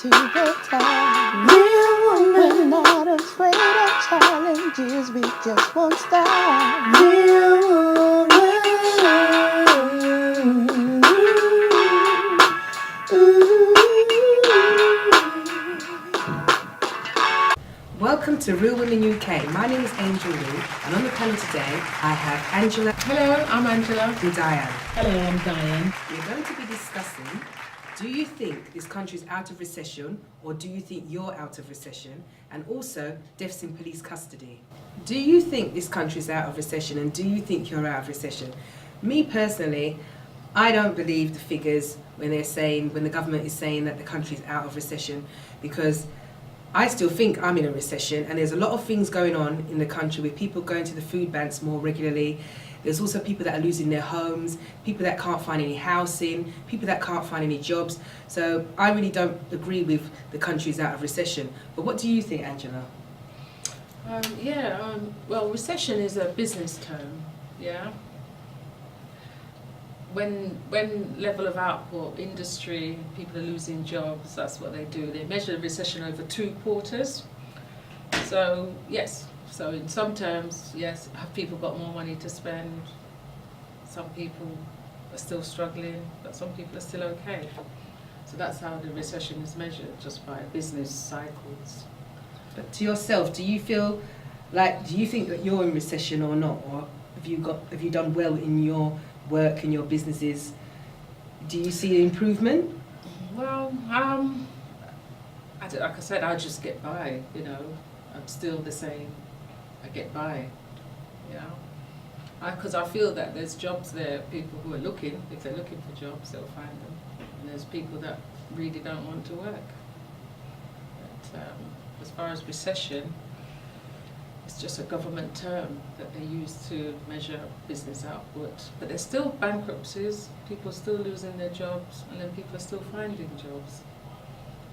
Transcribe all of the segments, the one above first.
to the top. Real woman, not afraid of challenges, we just won't stop. Real woman. Welcome to Real Women UK. My name is Angel Lee, and on the panel today I have Angela. Hello, I'm Angela. And Diane. Hello, I'm Diane. We're going to be discussing, do you think this country is out of recession, or do you think you're out of recession? And also, deaths in police custody. Do you think this country is out of recession, and do you think you're out of recession? Me personally, I don't believe the figures when the government is saying that the country is out of recession, because I still think I'm in a recession, and there's a lot of things going on in the country with people going to the food banks more regularly. There's also people that are losing their homes, people that can't find any housing, people that can't find any jobs. So I really don't agree with the country's out of recession. But what do you think, Angela? Well, recession is a business term, yeah. When level of output, industry, people are losing jobs, that's what they do. They measure the recession over 2 quarters. So, yes. So in some terms, yes, have people got more money to spend? Some people are still struggling, but some people are still okay. So that's how the recession is measured, just by business cycles. But to yourself, do you think that you're in recession or not? Or have you done well in your work and your businesses? Do you see improvement? Well, like I said, I just get by, I'm still the same. I get by, because I feel that there's jobs there, people who are looking, if they're looking for jobs, they'll find them. And there's people that really don't want to work. But as far as recession, it's just a government term that they use to measure business output. But there's still bankruptcies, people are still losing their jobs, and then people are still finding jobs.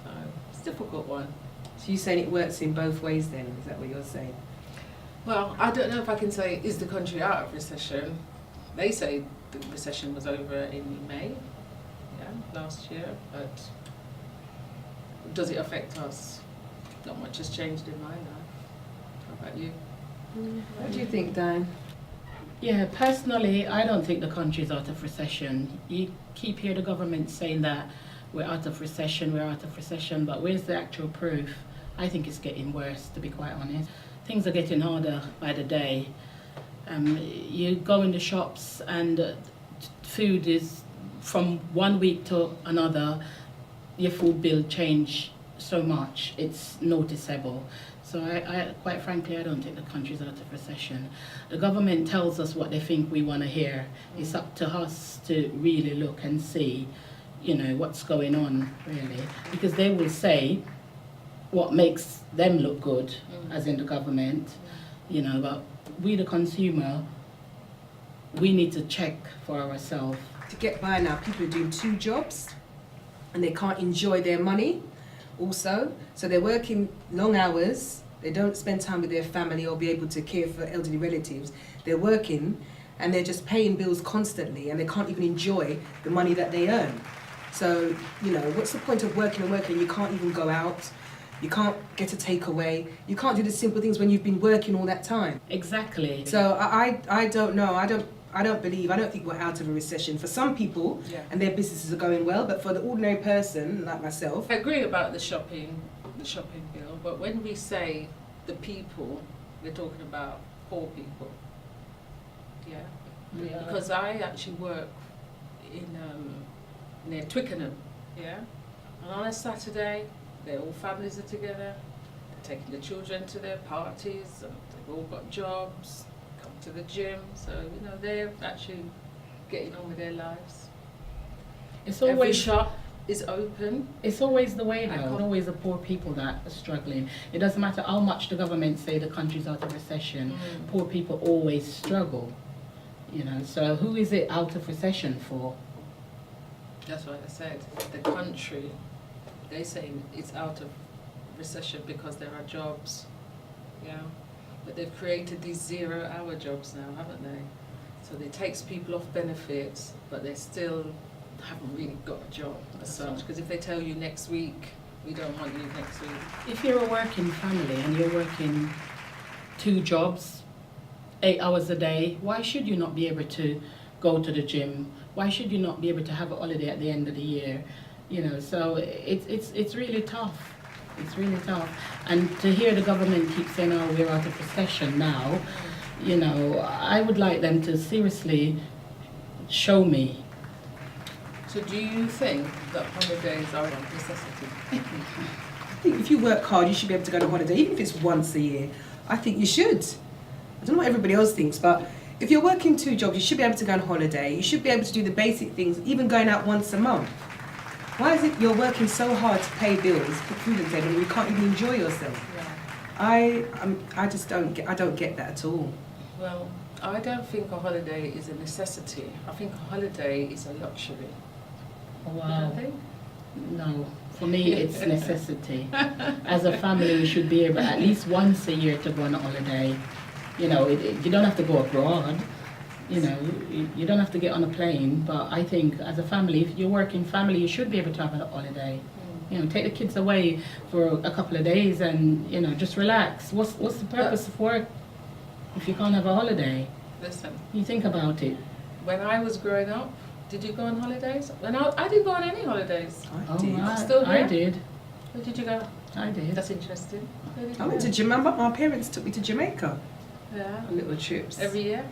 So it's a difficult one. So you're saying it works in both ways then, is that what you're saying? Well, I don't know if I can say, is the country out of recession? They say the recession was over in May, last year, but does it affect us? Not much has changed in my life. How about you? What do you think, Diane? Yeah, personally, I don't think the country's out of recession. You keep hearing the government saying that we're out of recession, but where's the actual proof? I think it's getting worse, to be quite honest. Things are getting harder by the day. You go in the shops and food is, from one week to another, your food bill change so much, it's noticeable. So I quite frankly, I don't think the country's out of recession. The government tells us what they think we want to hear. It's up to us to really look and see, what's going on, really. Because they will say what makes them look good, as in the government, but we, the consumer, we need to check for ourselves. To get by now, people are doing 2 jobs, and they can't enjoy their money also. So they're working long hours, they don't spend time with their family or be able to care for elderly relatives. They're working, and they're just paying bills constantly, and they can't even enjoy the money that they earn. So, what's the point of working and working? You can't even go out. You can't get a takeaway. You can't do the simple things when you've been working all that time. Exactly. So I don't know. I don't think we're out of a recession. For some people, and their businesses are going well, but for the ordinary person like myself, I agree about the shopping bill, but when we say the people, we're talking about poor people. Yeah. Because I actually work in near Twickenham. Yeah. And on a Saturday, all families are together, they're taking the children to their parties, and they've all got jobs, come to the gym, so they're actually getting on with their lives. It's always, every shop is open. It's always the way though. It's always the poor people that are struggling. It doesn't matter how much the government say the country's out of recession, poor people always struggle. So who is it out of recession for? That's what I said, the country. They say it's out of recession because there are jobs, but they've created these 0-hour jobs now, haven't they? So it takes people off benefits, but they still haven't really got a job as such. Because if they tell you next week we don't want you next week. If you're a working family and you're working 2 jobs, 8 hours a day, why should you not be able to go to the gym? Why should you not be able to have a holiday at the end of the year? You know, so it's really tough. It's really tough. And to hear the government keep saying, oh, we're out of recession now, you know, I would like them to seriously show me. So do you think that holidays are a necessity? I think if you work hard, you should be able to go on holiday, even if it's once a year. I think you should. I don't know what everybody else thinks, but if you're working 2 jobs, you should be able to go on holiday. You should be able to do the basic things, even going out once a month. Why is it you're working so hard to pay bills, put food on the table, and you can't even enjoy yourself? Yeah. I just don't get that at all. Well, I don't think a holiday is a necessity. I think a holiday is a luxury. You don't think? No, for me it's necessity. As a family, we should be able at least once a year to go on a holiday. You know, you don't have to go abroad. You know, you don't have to get on a plane. But I think as a family, if you're working family, you should be able to have a holiday. You know, take the kids away for a couple of days and, you know, just relax. What's the purpose of work if you can't have a holiday? Listen, You think about it. when I was growing up, did you go on holidays? When I didn't go on any holidays. I did. right. Still I here? did. Where did you go? I did. That's interesting. Where did you I went go? to Jamaica. My parents took me to Jamaica Yeah. on little trips. Every year?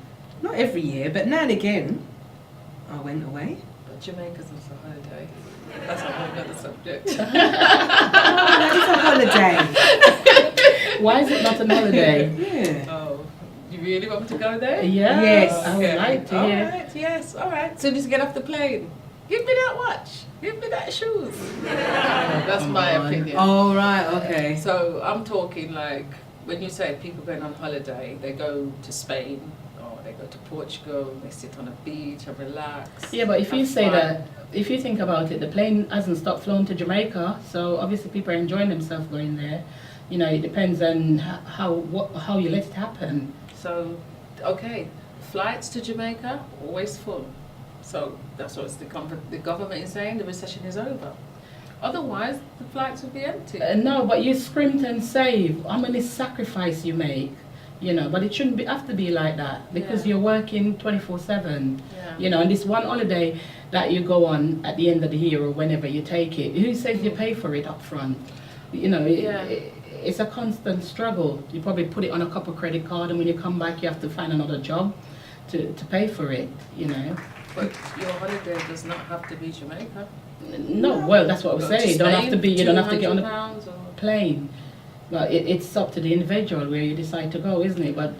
Not every year, but now and again, I went away. But Jamaica's also a holiday. That's a whole other subject. It's a holiday. Why is it not an holiday? Yeah. Oh, you really want me to go there? Yeah, Yes. I would like to hear. Alright, yes, alright. As soon as you get off the plane, give me that watch. Give me that shoes. That's come my on. opinion. Oh, right, okay. So I'm talking like, when you say people going on holiday, they go to Spain or they go to Portugal, they sit on a beach and relax. Yeah, but if you have say fun. that, if you think about it, the plane hasn't stopped flying to Jamaica, so obviously people are enjoying themselves going there. You know, it depends on how you let it happen. So, okay, flights to Jamaica, always full. So that's what the government is saying, the recession is over. Otherwise, the flights would be empty. No, but you scrimp and save. How many sacrifice you make, you know? But it shouldn't have to be like that because Yeah. you're working 24/7. Yeah. You know, and this one holiday that you go on at the end of the year or whenever you take it, who says you pay for it up front? You know, Yeah. it's a constant struggle. You probably put it on a couple credit card, and when you come back, you have to find another job to pay for it. You know. But your holiday does not have to be Jamaica. No, well, that's what I was Go to saying. You don't have to be. You don't have to get on a £200 or... plane. But it's up to the individual where you decide to go, isn't it? But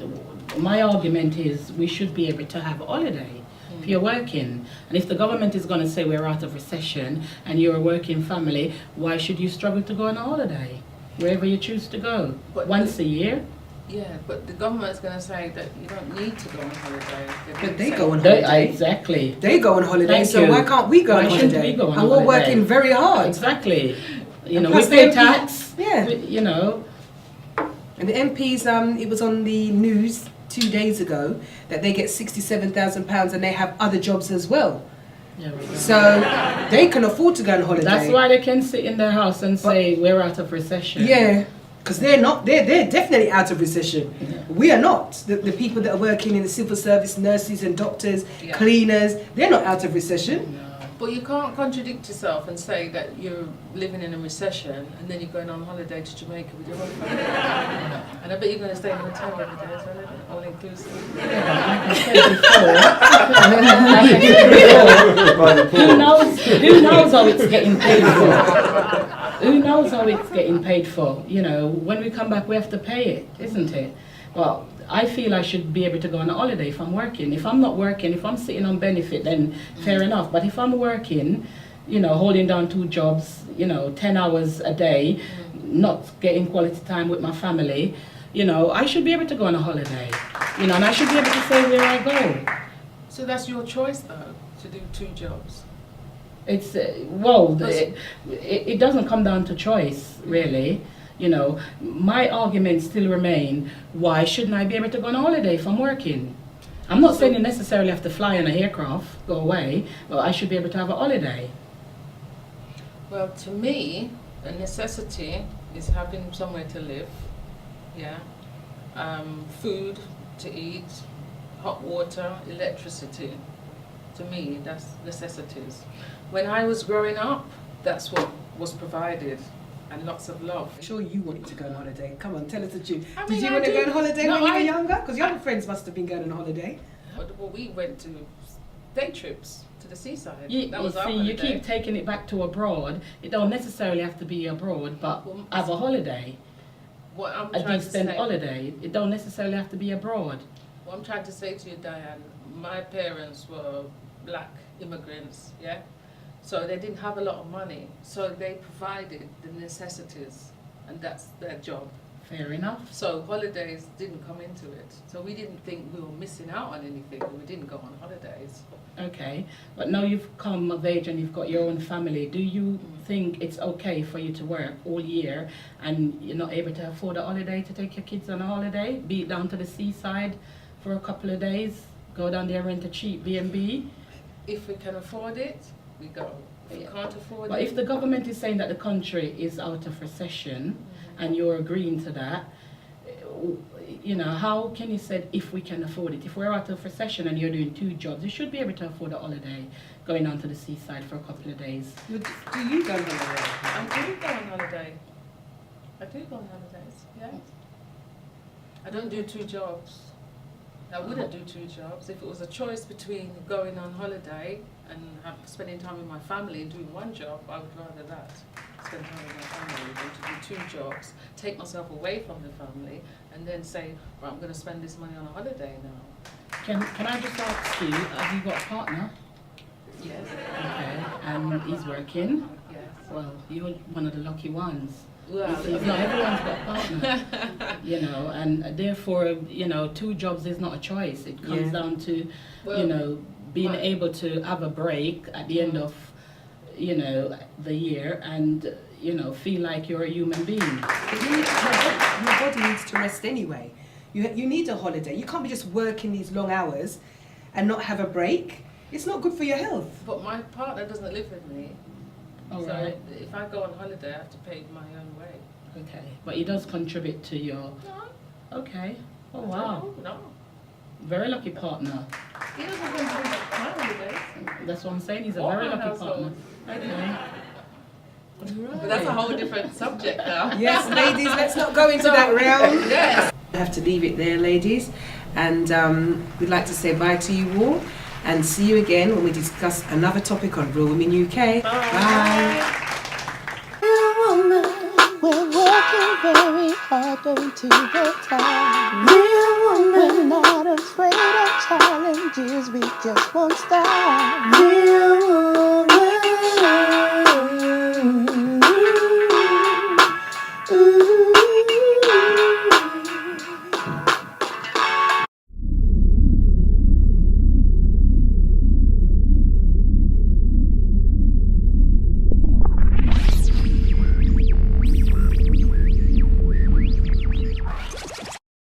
my argument is we should be able to have a holiday if you're working. And if the government is going to say we're out of recession and you're a working family, why should you struggle to go on a holiday wherever you choose to go? But Once a year? Yeah, but the government's going to say that you don't need to go on holiday. But they go on They- holiday. Exactly. They go on holiday, Thank so you. why can't we go Why on shouldn't holiday? we go on and we're holiday? working very hard. Exactly. You know, plus we pay the MP tax. Yeah. You know. And the MPs, it was on the news 2 days ago that they get £67,000 and they have other jobs as well. Yeah, we go. So they can afford to go on holiday. That's why they can sit in their house and say we're out of recession. Yeah, because they're not. They're definitely out of recession. Yeah. We are not. The people that are working in the civil service, nurses and doctors, Yeah. cleaners, they're not out of recession. No. But you can't contradict yourself and say that you're living in a recession and then you're going on holiday to Jamaica with your whole family. And I bet you're going to stay in a hotel every day as well, isn't it? All inclusive. Who knows how it's getting paid for? Who knows how it's getting paid for? You know, when we come back, we have to pay it, isn't it? Well, I feel I should be able to go on a holiday if I'm working. If I'm not working, if I'm sitting on benefit, then fair enough. But if I'm working, you know, holding down 2 jobs, you know, 10 hours a day, not getting quality time with my family, you know, I should be able to go on a holiday. You know, and I should be able to say where I go. So that's your choice, though, to do 2 jobs. It's, it doesn't come down to choice, really. You know, my arguments still remain, why shouldn't I be able to go on a holiday if I'm working? I'm not saying you necessarily have to fly on an aircraft, go away, but I should be able to have a holiday. Well, to me, a necessity is having somewhere to live, yeah, food to eat, hot water, electricity. To me, that's necessities. When I was growing up, that's what was provided, and lots of love. I'm sure you wanted to go on holiday. Come on, tell us the truth. I Did mean, you I want to go do. on holiday No, when you were I- younger? Because your other friends must have been going on holiday. Well, we went to day trips to the seaside. You, That was our see, you holiday. keep taking it back to abroad. It don't necessarily have to be abroad, but Well, as a holiday, What I'm a trying to decent say, holiday. It don't necessarily have to be abroad. what I'm trying to say to you, Diane, my parents were black immigrants, yeah? So they didn't have a lot of money, so they provided the necessities, and that's their job. Fair enough. So holidays didn't come into it. So we didn't think we were missing out on anything, we didn't go on holidays. Okay, but now you've come of age and you've got your own family. Do you think it's okay for you to work all year and you're not able to afford a holiday to take your kids on a holiday? Be it down to the seaside for a couple of days, go down there, rent a cheap B&B? If we can afford it, we go. If we can't afford But it, if the government is saying that the country is out of recession and you're agreeing to that, you know, how can you say if we can afford it? If we're out of recession and you're doing 2 jobs, you should be able to afford a holiday going on to the seaside for a couple of days. Do you go on holiday? I do go on holiday. I do go on holidays, yeah. I don't do 2 jobs. I wouldn't do 2 jobs. If it was a choice between going on holiday and spending time with my family and doing 1 job, I would rather that. Spend time with my family than to do 2 jobs, take myself away from the family, and then say, right, I'm going to spend this money on a holiday now. Can I just ask you, have you got a partner? Yes. Okay, and he's working? Yes. Well, you're one of the lucky ones. Well, It's not everyone's got a partner, you know, and therefore, you know, 2 jobs is not a choice. It comes Yeah. down to, well, you know, being but- able to have a break at the end of, you know, the year and, you know, feel like you're a human being. Your body needs to rest anyway. You need a holiday. You can't be just working these long hours and not have a break. It's not good for your health. But my partner doesn't live with me. All So right. if I go on holiday, I have to pay my own way. Okay, but he does contribute to your. No. Okay. Oh wow, No. very lucky partner. He doesn't come to my holidays. That's what I'm saying. He's a Or very my lucky household. partner. Okay. But that's a whole different subject now. Yes, ladies, let's not go into that realm. Yes. I have to leave it there, ladies. And we'd like to say bye to you all and see you again when we discuss another topic on Real Women UK. Bye. Real woman, we're working very hard, going to the top. Real woman, we're not afraid of challenges, we just won't stop. Real woman.